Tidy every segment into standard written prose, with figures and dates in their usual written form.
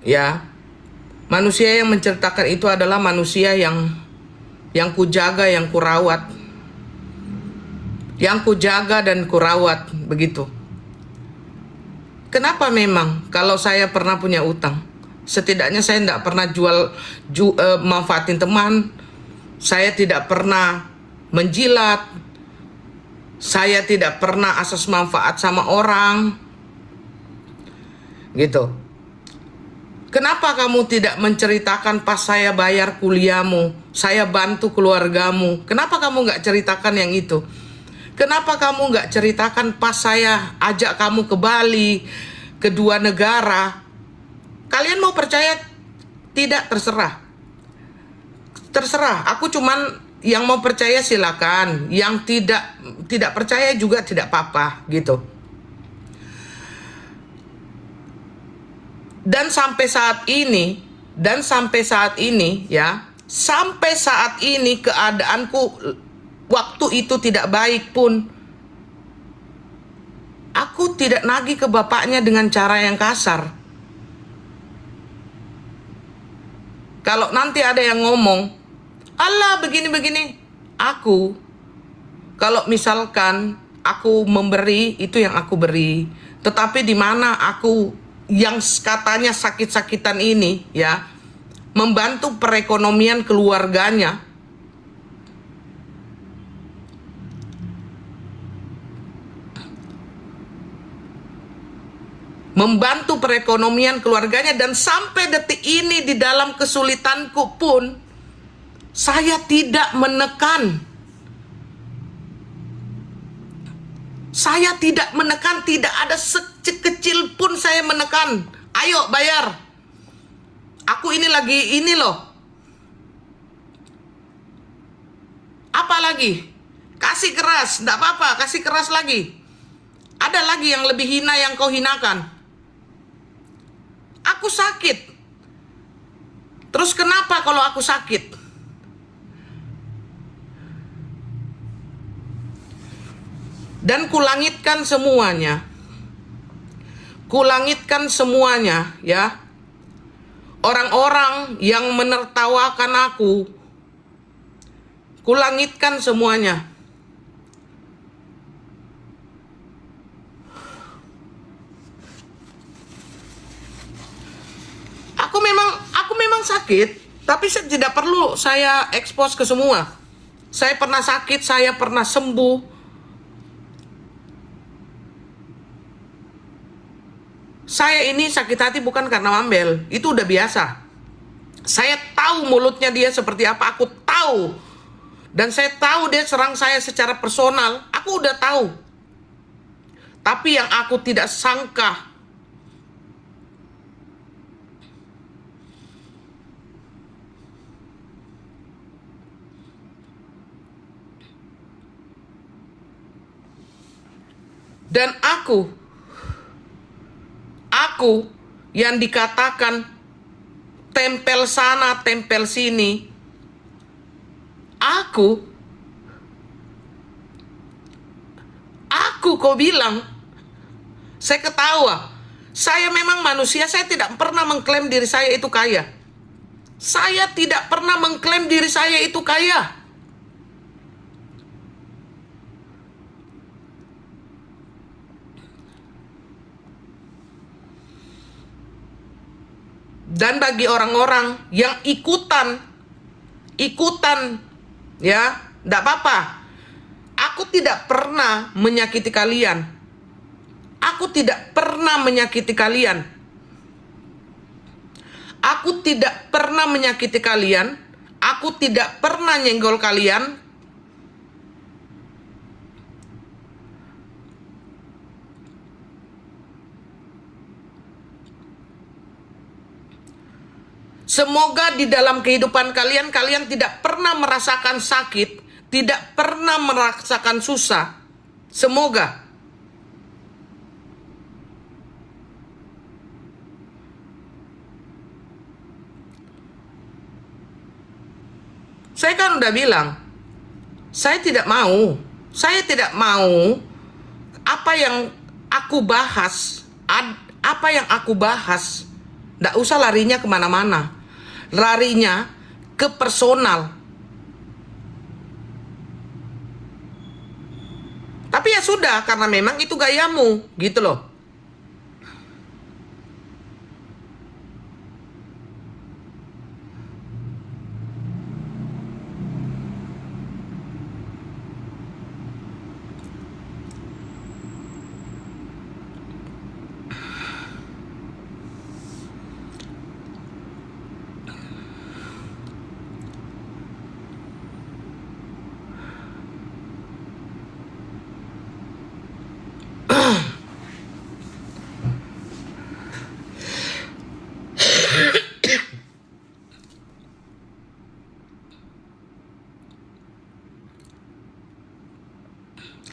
Ya, manusia yang menceritakan itu adalah manusia yang kujaga, yang kurawat. Yang kujaga dan kurawat, begitu. Kenapa memang kalau saya pernah punya utang? Setidaknya saya tidak pernah manfaatin teman. Saya tidak pernah menjilat. Saya tidak pernah asas manfaat sama orang. Gitu. Kenapa kamu tidak menceritakan pas saya bayar kuliahmu, saya bantu keluargamu? Kenapa kamu nggak ceritakan yang itu? Kenapa kamu nggak ceritakan pas saya ajak kamu ke Bali, ke 2 negara? Kalian mau percaya? Tidak, terserah. Terserah, aku cuman yang mau percaya silakan, yang tidak percaya juga tidak apa-apa gitu. Dan sampai saat ini ya, sampai saat ini keadaanku waktu itu tidak baik pun, aku tidak nagih ke bapaknya dengan cara yang kasar. Kalau nanti ada yang ngomong, Allah begini-begini, aku kalau misalkan aku memberi, itu yang aku beri. Tetapi di mana aku yang katanya sakit-sakitan ini ya, membantu perekonomian keluarganya, dan sampai detik ini di dalam kesulitanku pun saya tidak menekan. Saya tidak menekan, tidak ada sekecil pun saya menekan. Ayo bayar. Aku ini lagi ini loh. Apa lagi? Kasih keras, enggak apa-apa, kasih keras lagi. Ada lagi yang lebih hina yang kau hinakan. Aku sakit. Terus kenapa kalau aku sakit? Dan kulangitkan semuanya. Kulangitkan semuanya ya. Orang-orang yang menertawakan aku, kulangitkan semuanya. Aku memang sakit, tapi tidak perlu saya expose ke semua. Saya pernah sakit, saya pernah sembuh. Saya ini sakit hati bukan karena Mambel, itu udah biasa. Saya tahu mulutnya dia seperti apa, aku tahu. Dan saya tahu dia serang saya secara personal, aku udah tahu. Tapi yang aku tidak sangka, dan aku yang dikatakan tempel sana, tempel sini, aku kau bilang, saya ketawa. Saya memang manusia, saya tidak pernah mengklaim diri saya itu kaya. Saya tidak pernah mengklaim diri saya itu kaya. Dan bagi orang-orang yang ikutan ya, enggak apa-apa. Aku tidak pernah menyakiti kalian. Aku tidak pernah menyakiti kalian. Aku tidak pernah menyakiti kalian. Aku tidak pernah nyenggol kalian. Semoga di dalam kehidupan kalian, kalian tidak pernah merasakan sakit, tidak pernah merasakan susah. Semoga. Saya kan udah bilang, saya tidak mau apa yang aku bahas Nggak usah larinya kemana-mana. Larinya ke personal. Tapi ya sudah, karena memang itu gayamu, gitu loh.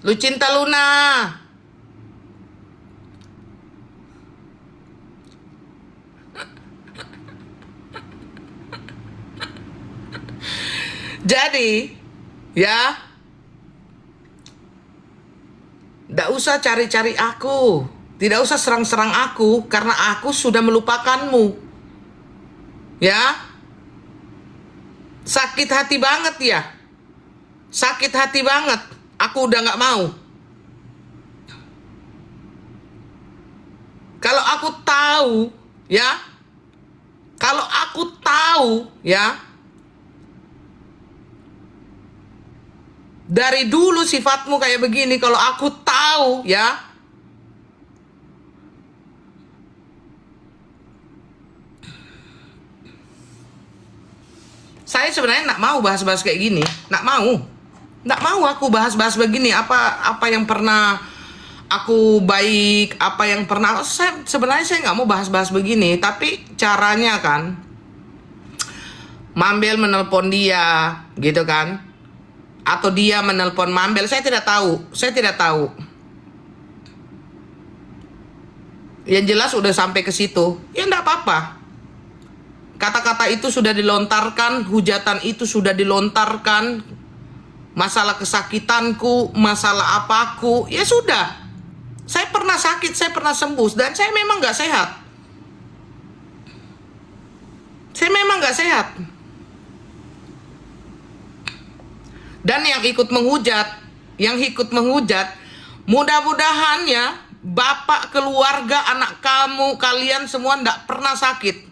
Lu cinta Luna. Jadi, ya, nggak usah cari-cari aku. Tidak usah serang-serang aku, karena aku sudah melupakanmu. Ya, sakit hati banget ya. Sakit hati banget. Aku udah nggak mau. Kalau aku tahu, ya, kalau aku tahu, ya, dari dulu sifatmu kayak begini, kalau aku tahu, ya, saya sebenarnya nggak mau bahas-bahas kayak gini, nggak mau aku bahas-bahas begini. Apa yang pernah aku baik, apa yang pernah sebenarnya saya nggak mau bahas-bahas begini. Tapi caranya kan, Mambel menelpon dia, gitu kan, atau dia menelpon Mambel, saya tidak tahu. Yang jelas udah sampai ke situ, ya nggak apa-apa. Kata-kata itu sudah dilontarkan, hujatan itu sudah dilontarkan, masalah kesakitanku, masalah apaku, ya sudah. Saya pernah sakit, saya pernah sembuh, dan saya memang nggak sehat. Saya memang nggak sehat. Dan yang ikut menghujat, mudah-mudahan ya, bapak, keluarga, anak kamu, kalian semua nggak pernah sakit.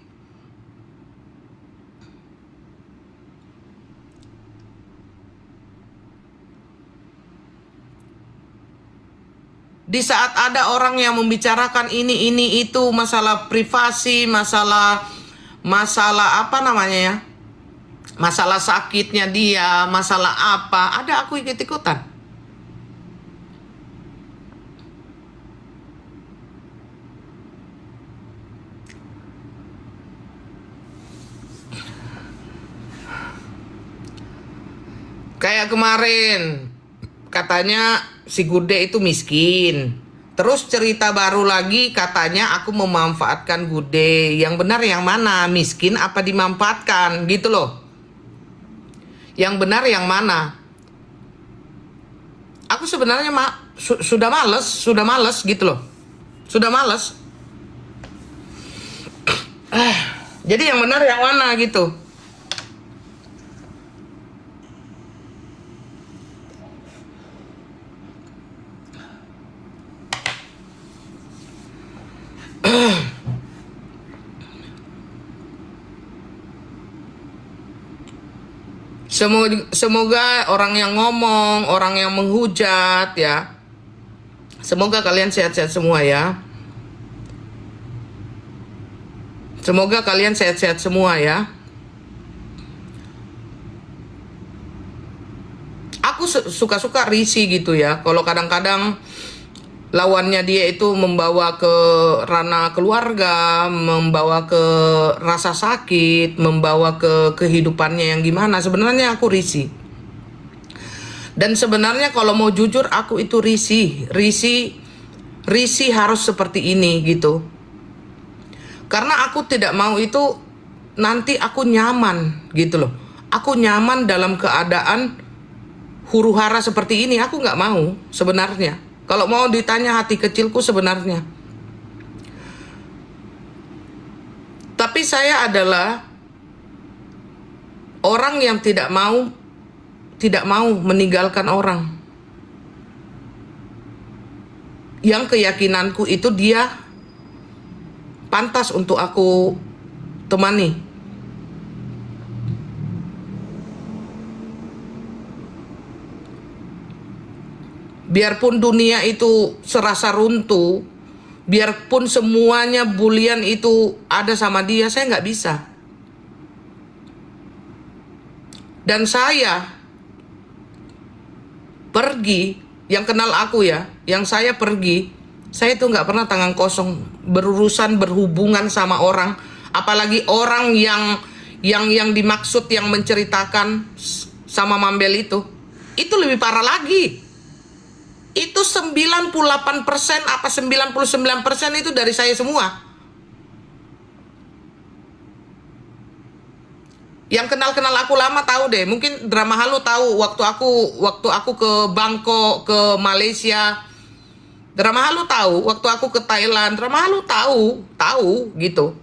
Di saat ada orang yang membicarakan ini itu, masalah privasi, masalah apa namanya ya, masalah sakitnya dia, masalah apa, ada aku ikut-ikutan. Kayak kemarin katanya si Gude itu miskin. Terus cerita baru lagi katanya aku memanfaatkan Gude. Yang benar yang mana? Miskin apa dimanfaatkan? Gitu loh. Yang benar yang mana? Aku sebenarnya sudah males gitu loh. Sudah males. Jadi yang benar yang mana gitu. Semoga orang yang ngomong, orang yang menghujat ya, semoga kalian sehat-sehat semua ya. Semoga kalian sehat-sehat semua ya. Aku suka-suka risih gitu ya, kalau kadang-kadang lawannya dia itu membawa ke ranah keluarga, membawa ke rasa sakit, membawa ke kehidupannya yang gimana. Sebenarnya aku risih. Dan sebenarnya kalau mau jujur aku itu risih harus seperti ini gitu. Karena aku tidak mau itu nanti aku nyaman gitu loh. Aku nyaman dalam keadaan huru-hara seperti ini, aku nggak mau sebenarnya. Kalau mau ditanya hati kecilku sebenarnya, Tapi saya adalah orang yang tidak mau meninggalkan orang. Yang keyakinanku itu dia pantas untuk aku temani. Biarpun dunia itu serasa runtuh, biarpun semuanya bulian itu ada sama dia, saya nggak bisa. Dan saya pergi, yang kenal aku ya, yang saya pergi, saya itu nggak pernah tangan kosong berurusan berhubungan sama orang, apalagi orang yang dimaksud yang menceritakan sama Mambel itu lebih parah lagi. Itu 98% apa 99% itu dari saya semua. Yang kenal aku lama tahu deh. Mungkin Drama Halu tahu waktu aku ke Bangkok, ke Malaysia. Drama Halu tahu waktu aku ke Thailand. Drama Halu tahu gitu.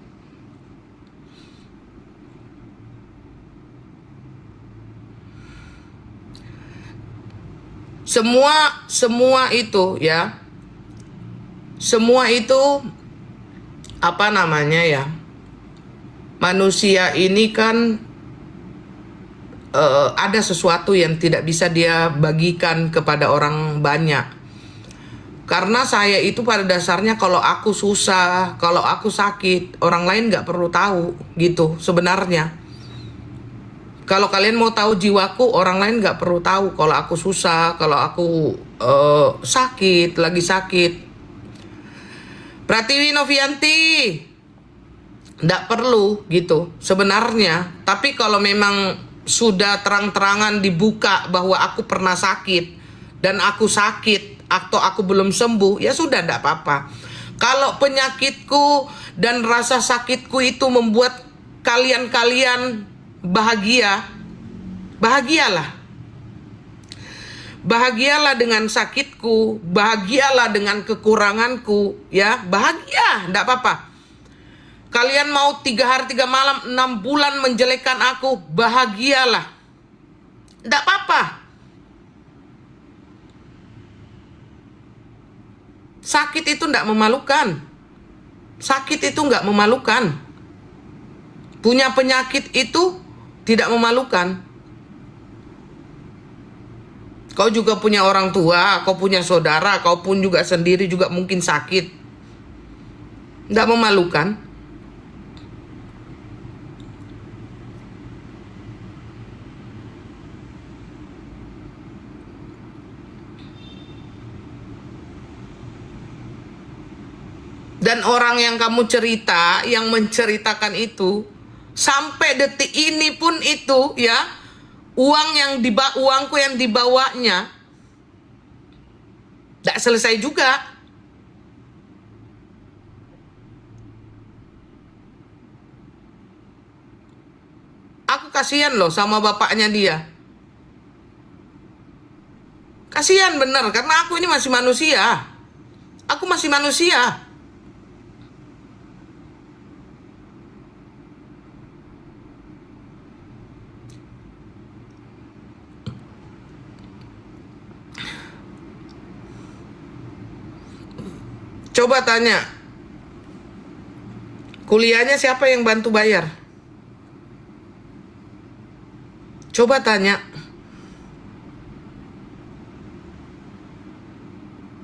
Semua itu ya. Semua itu apa namanya ya? Manusia ini kan ada sesuatu yang tidak bisa dia bagikan kepada orang banyak. Karena saya itu pada dasarnya kalau aku susah, kalau aku sakit, orang lain nggak perlu tahu gitu sebenarnya. Kalau kalian mau tahu jiwaku, orang lain nggak perlu tahu. Kalau aku susah, kalau aku sakit, lagi sakit. Pratiwi Novianti, nggak perlu gitu sebenarnya. Tapi kalau memang sudah terang-terangan dibuka bahwa aku pernah sakit dan aku sakit atau aku belum sembuh, ya sudah nggak apa-apa. Kalau penyakitku dan rasa sakitku itu membuat kalian bahagia, bahagialah. Bahagialah dengan sakitku, bahagialah dengan kekuranganku, ya bahagia, nggak apa-apa. Kalian mau 3 hari 3 malam 6 bulan menjelekkan aku, bahagialah, nggak apa-apa. Sakit itu nggak memalukan. Sakit itu nggak memalukan. Punya penyakit itu tidak memalukan. Kau juga punya orang tua, kau punya saudara, kau pun juga sendiri juga mungkin sakit. Nggak memalukan. Dan orang yang kamu cerita, yang menceritakan itu, sampai detik ini pun itu ya, uangku yang dibawanya tidak selesai juga. Aku kasihan loh sama bapaknya dia. Kasihan bener, karena aku ini masih manusia. Aku masih manusia. Coba tanya, kuliahnya siapa yang bantu bayar? Coba tanya.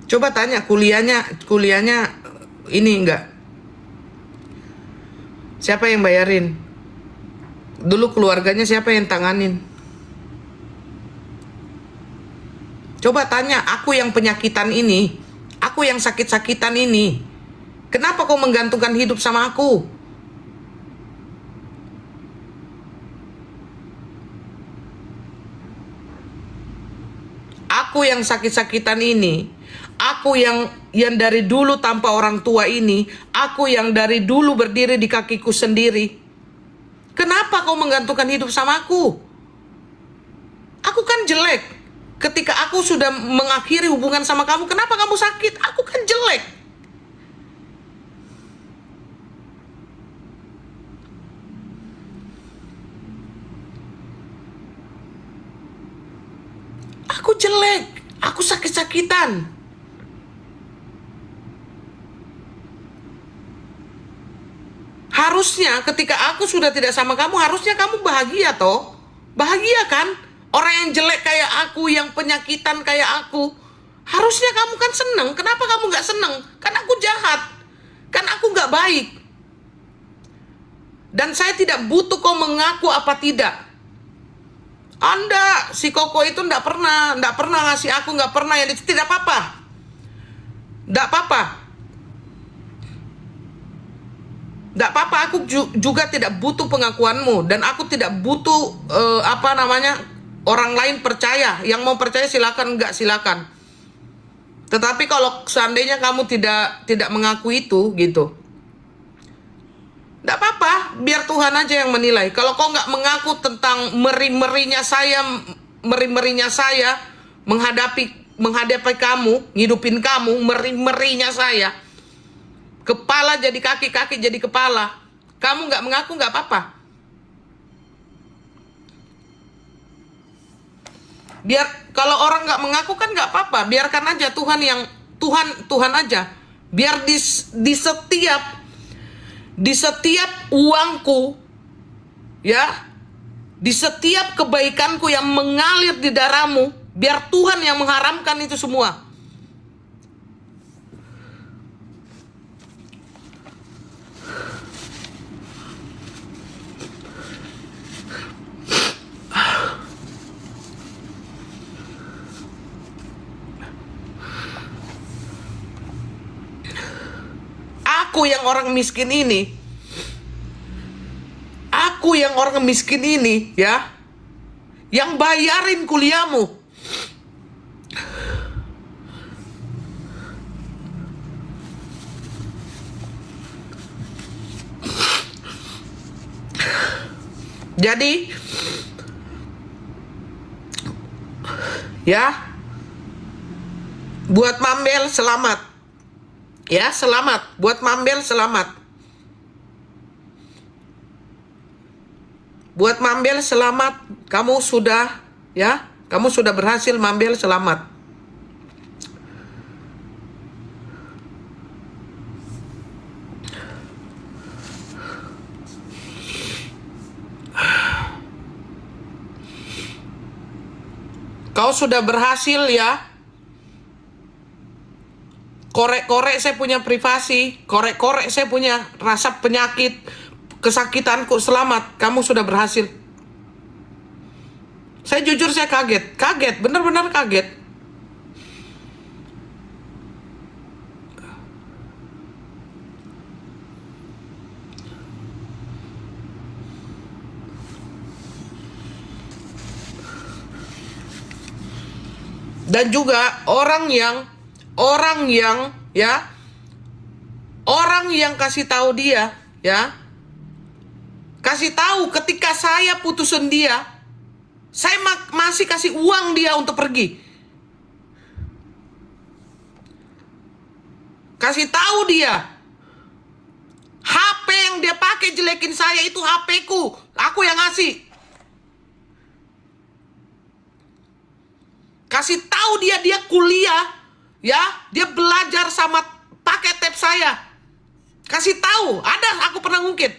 Coba tanya kuliahnya ini enggak? Siapa yang bayarin? Dulu keluarganya siapa yang tanganin? Coba tanya, aku yang penyakitan ini, aku yang sakit-sakitan ini, kenapa kau menggantungkan hidup sama aku? Aku yang sakit-sakitan ini, aku yang dari dulu tanpa orang tua ini, aku yang dari dulu berdiri di kakiku sendiri. Kenapa kau menggantungkan hidup sama aku? Aku kan jelek. Ketika aku sudah mengakhiri hubungan sama kamu, kenapa kamu sakit? Aku kan jelek. Aku jelek, aku sakit-sakitan. Harusnya ketika aku sudah tidak sama kamu, harusnya kamu bahagia toh. Bahagia kan? Orang yang jelek kayak aku, yang penyakitan kayak aku, harusnya kamu kan seneng. Kenapa kamu gak seneng? Kan aku jahat, kan aku gak baik. Dan saya tidak butuh kau mengaku apa tidak. Anda, si Koko itu nggak pernah ngasih aku, nggak pernah yang tidak apa-apa, nggak apa-apa, nggak apa-apa. Aku juga tidak butuh pengakuanmu, dan aku tidak butuh orang lain percaya. Yang mau percaya silakan, nggak silakan. Tetapi kalau seandainya kamu tidak mengaku itu gitu, nggak apa-apa, biar Tuhan aja yang menilai. Kalau kau nggak mengaku tentang meri-merinya saya menghadapi kamu, ngidupin kamu, meri-merinya saya, kepala jadi kaki, kaki jadi kepala, kamu nggak mengaku, nggak apa-apa. Biar kalau orang nggak mengaku kan nggak apa-apa, biarkan aja Tuhan aja. Biar di setiap uangku, ya, di setiap kebaikanku yang mengalir di darahmu, biar Tuhan yang mengharamkan itu semua. Aku yang orang miskin ini, ya, yang bayarin kuliahmu. Jadi, ya, buat Mambel selamat. Ya, selamat. Buat Mambel selamat. Buat Mambel selamat. Kamu sudah berhasil, Mambel selamat. Kau sudah berhasil ya. Korek-korek saya punya privasi, korek-korek saya punya rasa penyakit, kesakitanku, selamat. Kamu sudah berhasil. Saya jujur, saya kaget, benar-benar kaget. Dan juga orang yang kasih tahu dia, ya, kasih tahu ketika saya putusin dia, saya masih kasih uang dia untuk pergi. Kasih tahu dia, HP yang dia pakai jelekin saya itu HP-ku, aku yang ngasih. Kasih tahu dia kuliah, ya, dia belajar sama pakai tab saya. Kasih tahu, ada aku pernah ngungkit.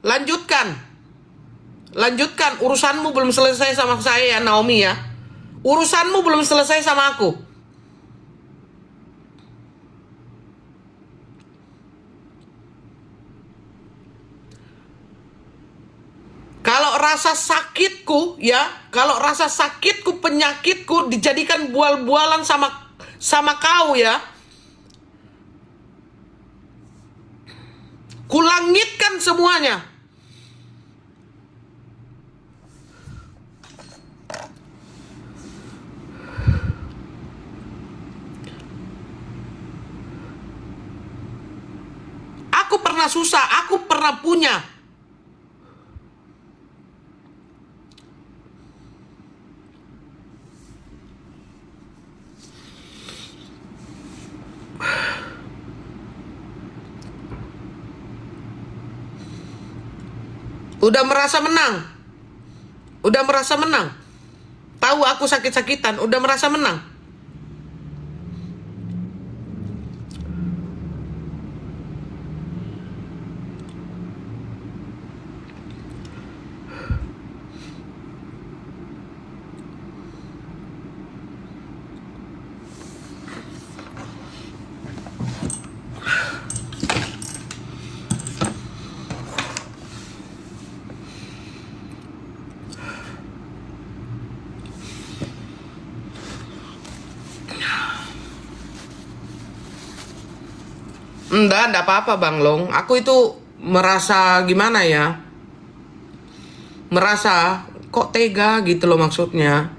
Lanjutkan, urusanmu belum selesai sama saya ya, Naomi ya. Urusanmu belum selesai sama aku. Kalau rasa sakitku, ya, penyakitku dijadikan bual-bualan sama kau, ya, kulangitkan semuanya. Aku pernah susah, aku pernah punya. Udah merasa menang. Udah merasa menang. Tahu aku sakit-sakitan, udah merasa menang. Enggak apa-apa Bang Long. Aku itu merasa gimana ya? Merasa kok tega gitu loh maksudnya.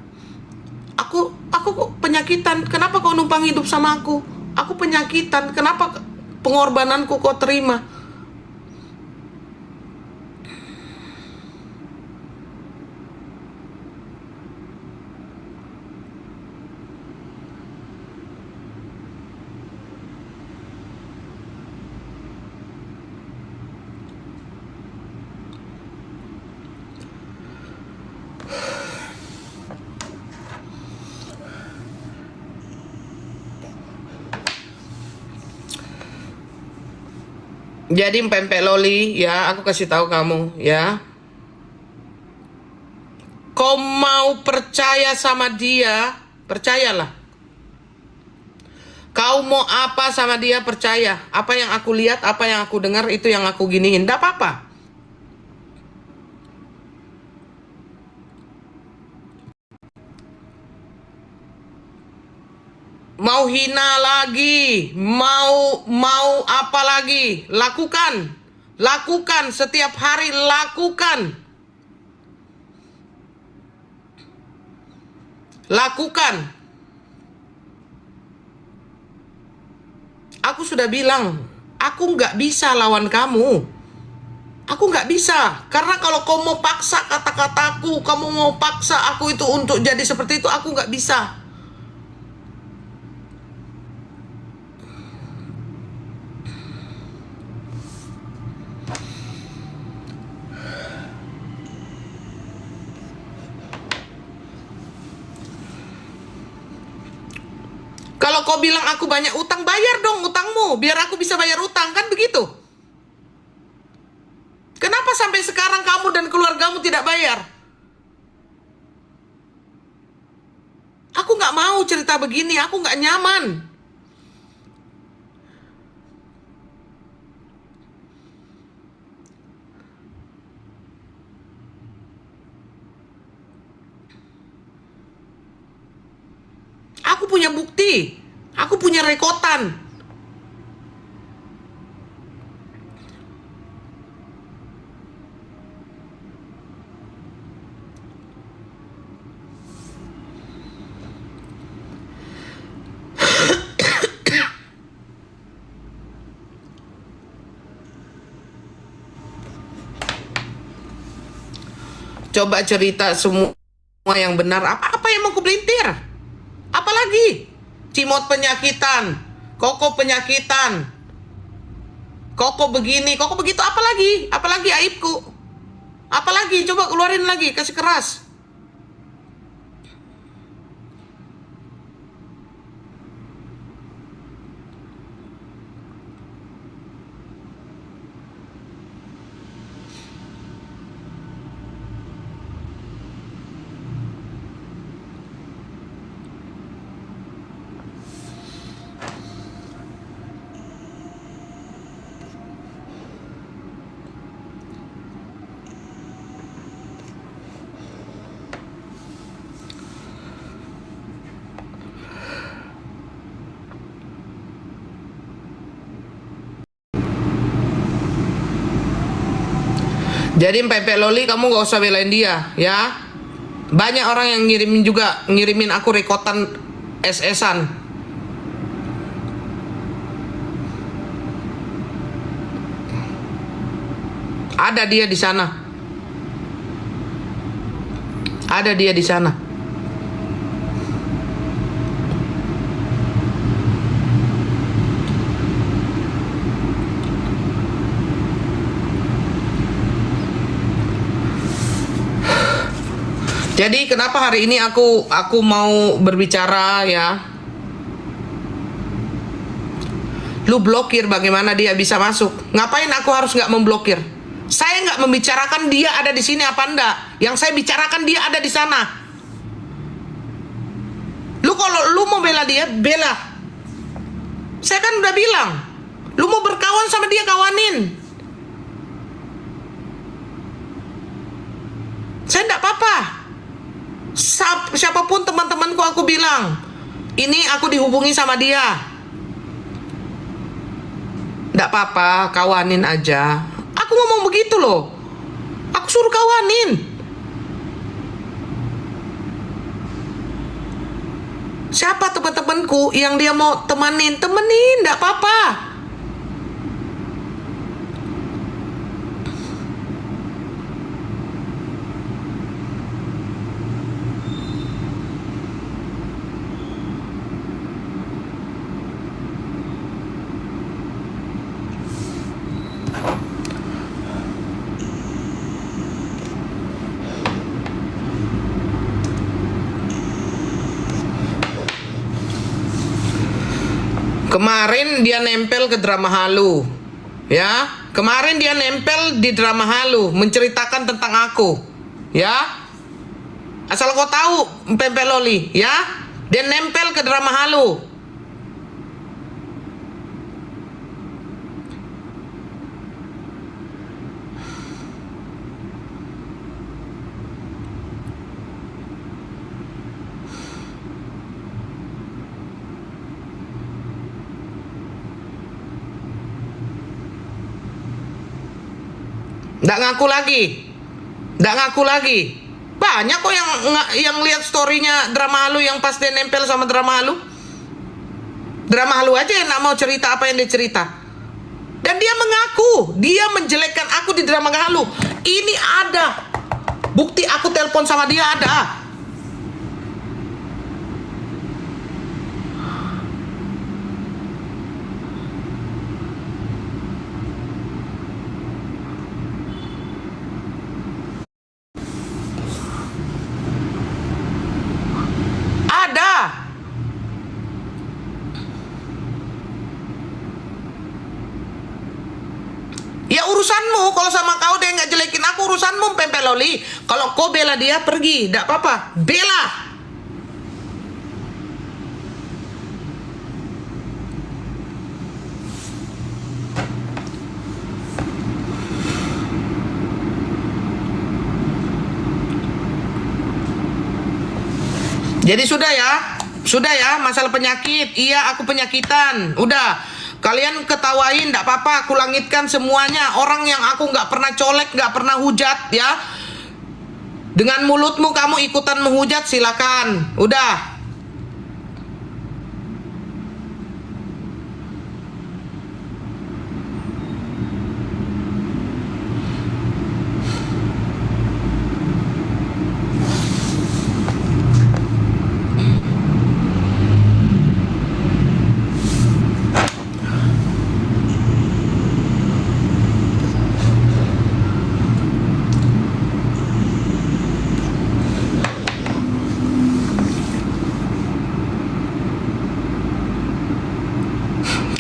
Aku kok penyakitan. Kenapa kau numpang hidup sama aku? Aku penyakitan. Kenapa pengorbananku kau terima? Jadi Pempek Loli ya, aku kasih tahu kamu ya. Kau mau percaya sama dia, percayalah. Kau mau apa sama dia, percaya. Apa yang aku lihat, apa yang aku dengar, itu yang aku giniin. Tidak apa-apa. Mau hina lagi, mau apa lagi, lakukan. Lakukan setiap hari, lakukan. Lakukan. Aku sudah bilang, aku nggak bisa lawan kamu. Aku nggak bisa. Karena kalau kau mau paksa kata-kataku, kamu mau paksa aku itu untuk jadi seperti itu, aku nggak bisa. Kalau kau bilang aku banyak utang, bayar dong utangmu, biar aku bisa bayar utang, kan begitu? Kenapa sampai sekarang kamu dan keluargamu tidak bayar? Aku nggak mau cerita begini, aku nggak nyaman. Aku punya bukti, aku punya rekotan. Coba cerita semua yang benar. Apa yang mau kubelintir? Apalagi? Cimot penyakitan, Koko penyakitan, Koko begini, Koko begitu, apalagi? Apalagi aibku? Apalagi? Coba keluarin lagi, kasih keras. Jadi Pempek Loli, kamu gak usah belain dia ya. Banyak orang yang ngirimin aku rekotan SS-an. Ada dia di sana. Ada dia di sana. Jadi kenapa hari ini aku mau berbicara ya? Lu blokir, bagaimana dia bisa masuk? Ngapain aku harus nggak memblokir? Saya nggak membicarakan dia ada di sini apa enggak. Yang saya bicarakan dia ada di sana. Lu kalau lu mau bela dia, bela. Saya kan udah bilang, lu mau berkawan sama dia, kawanin. Saya enggak apa-apa. Siapapun teman-temanku aku bilang, ini aku dihubungi sama dia. Enggak apa-apa, kawanin aja. Aku ngomong begitu loh. Aku suruh kawanin. Siapa teman-temanku yang dia mau temenin, enggak apa-apa. Kemarin dia nempel ke drama halu, ya. Kemarin dia nempel di drama halu, menceritakan tentang aku, ya. Asal kau tahu, Pempe Loli, ya. Dia nempel ke drama halu. Nggak ngaku lagi. Nggak ngaku lagi. Banyak kok yang lihat storynya drama halu yang pas dia nempel sama drama halu. Drama halu aja yang nggak mau cerita apa yang dia cerita. Dan dia mengaku, dia menjelekkan aku di drama halu. Ini ada. Bukti aku telepon sama dia ada. Ya urusanmu, kalau sama kau dia nggak jelekin aku, urusanmu Pempe Loli. Kalau kau bela dia, pergi, nggak apa-apa, bela. Jadi sudah ya, masalah penyakit, iya aku penyakitan, udah. Kalian ketawain, nggak apa-apa, aku langitkan semuanya. Orang yang aku nggak pernah colek, nggak pernah hujat, ya. Dengan mulutmu kamu ikutan menghujat, silakan. Udah.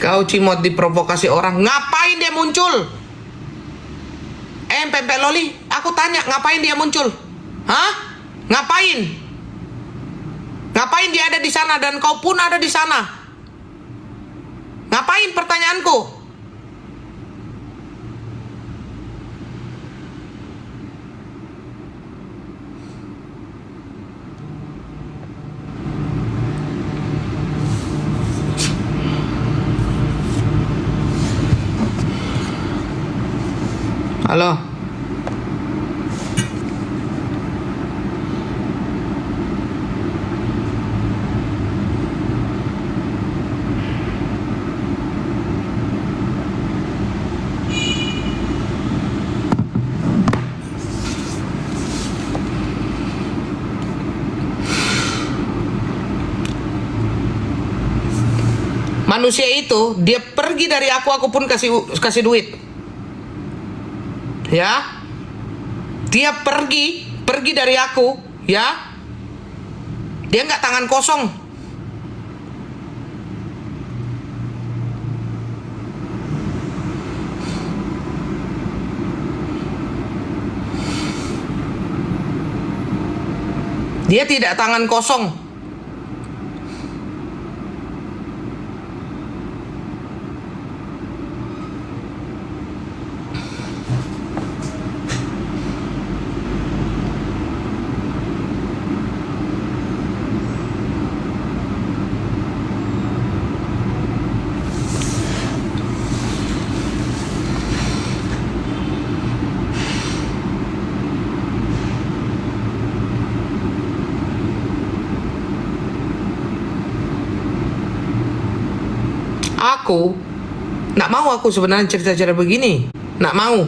Kau cimot diprovokasi orang. Ngapain dia muncul? Pempe Loli, aku tanya, ngapain dia muncul? Hah? Ngapain? Ngapain dia ada di sana dan kau pun ada di sana? Ngapain, pertanyaanku? Halo. Manusia itu dia pergi dari aku pun kasih duit. Ya. Dia pergi dari aku, ya. Dia nggak tangan kosong. Dia tidak tangan kosong. Aku nggak mau, aku sebenarnya cerita-cerita begini nggak mau.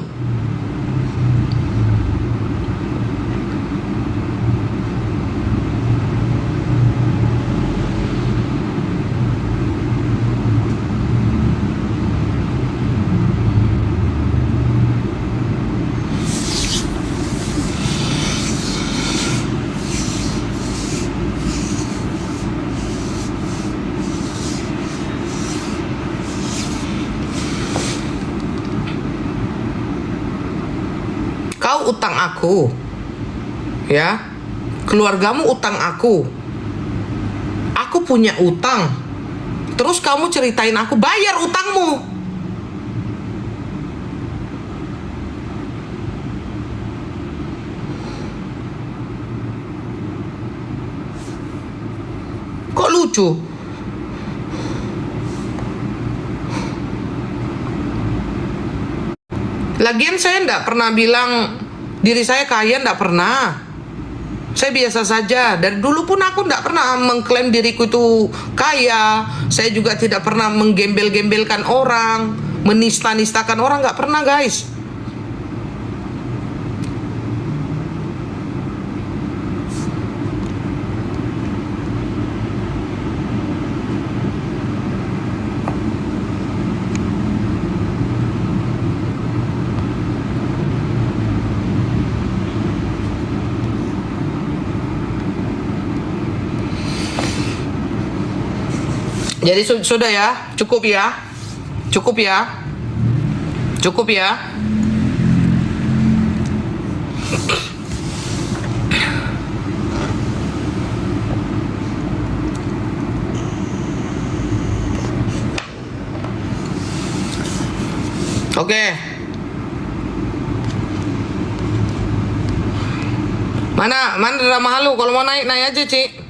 Kau utang aku, ya, keluargamu utang aku punya utang, terus kamu ceritain aku bayar utangmu. Kok lucu? Lagian saya nggak pernah bilang diri saya kaya, nggak pernah. Saya biasa saja. Dari dulu pun aku nggak pernah mengklaim diriku itu kaya. Saya juga tidak pernah menggembel-gembelkan orang, menista-nistakan orang, nggak pernah, guys. Jadi sudah ya, cukup ya, cukup ya, cukup ya. Oke. Mana drama halu? Kalau mau naik aja, Ci.